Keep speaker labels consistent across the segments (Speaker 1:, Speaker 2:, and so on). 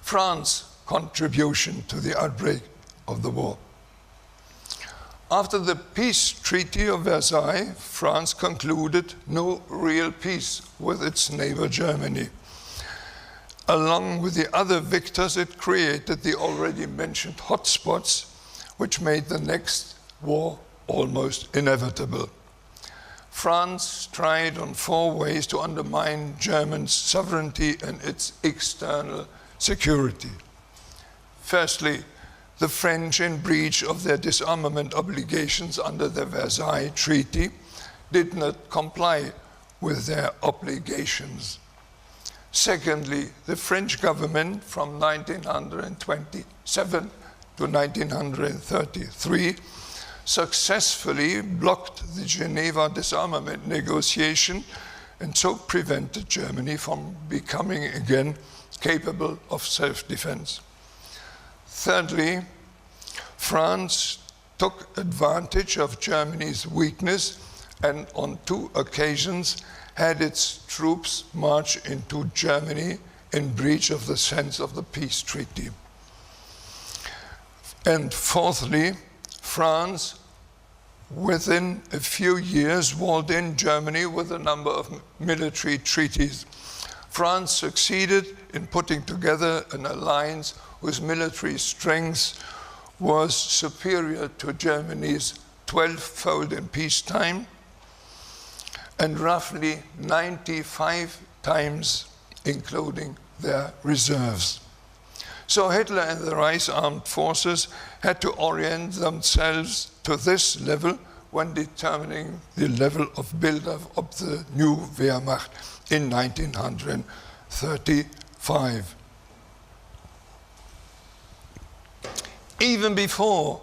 Speaker 1: France's contribution to the outbreak of the war. After the peace treaty of Versailles, France concluded no real peace with its neighbor Germany. Along with the other victors, it created the already mentioned hotspots, which made the next war almost inevitable. France tried on 4 ways to undermine German sovereignty and its external security. Firstly, the French, in breach of their disarmament obligations under the Versailles Treaty, did not comply with their obligations. Secondly, the French government from 1927 to 1933 successfully blocked the Geneva disarmament negotiation and so prevented Germany from becoming again capable of self-defense. Thirdly, France took advantage of Germany's weakness and on 2 occasions had its troops march into Germany in breach of the sense of the peace treaty. And fourthly, France, within a few years, walled in Germany with a number of military treaties. France succeeded in putting together an alliance whose military strength was superior to Germany's 12-fold in peacetime and roughly 95 times including their reserves. So Hitler and the Reich's armed forces had to orient themselves to this level when determining the level of build-up of the new Wehrmacht in 1935. Even before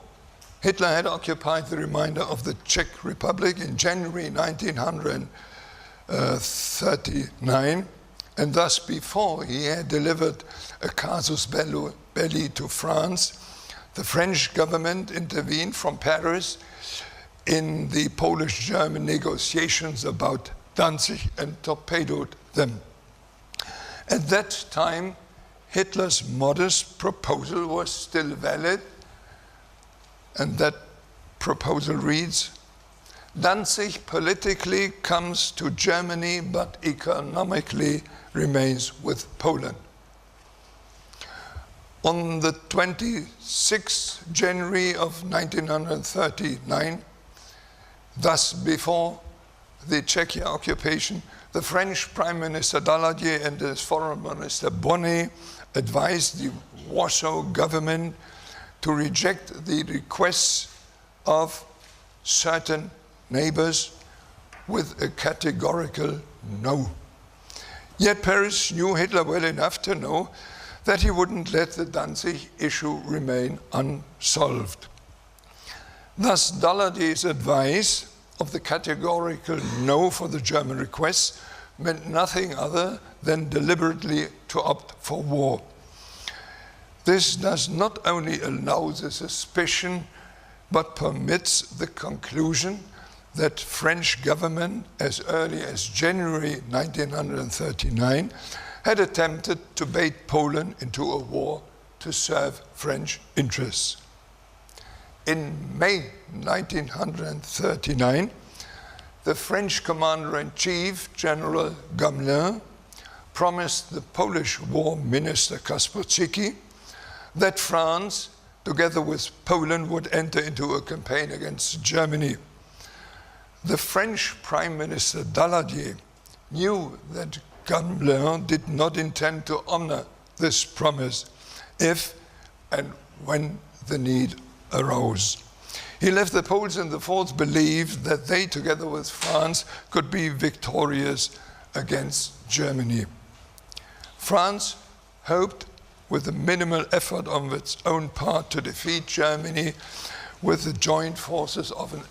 Speaker 1: Hitler had occupied the remainder of the Czech Republic in January 1939, and thus before he had delivered a casus belli to France, the French government intervened from Paris in the Polish-German negotiations about Danzig and torpedoed them. At that time, Hitler's modest proposal was still valid, and that proposal reads, Danzig politically comes to Germany, but economically remains with Poland. On the 26th January of 1939, thus before the Czechia occupation, the French Prime Minister Daladier and his Foreign Minister Bonnet advised the Warsaw government to reject the requests of certain neighbors with a categorical no. Yet Paris knew Hitler well enough to know that he wouldn't let the Danzig issue remain unsolved. Thus, Daladier's advice of the categorical no for the German requests meant nothing other than deliberately to opt for war. This does not only allow the suspicion, but permits the conclusion that French government, as early as January 1939, had attempted to bait Poland into a war to serve French interests. In May 1939, the French commander-in-chief, General Gamelin, promised the Polish War Minister Kasprzycki that France, together with Poland, would enter into a campaign against Germany. The French Prime Minister Daladier knew that Gamelin did not intend to honor this promise if and when the need arose. He left the Poles in the false belief that they, together with France, could be victorious against Germany. France hoped, with a minimal effort on its own part, to defeat Germany with the joint forces of an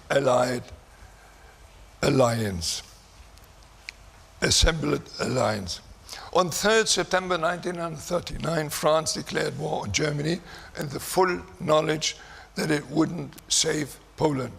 Speaker 1: assembled alliance. On 3rd September 1939, France declared war on Germany in the full knowledge that it wouldn't save Poland.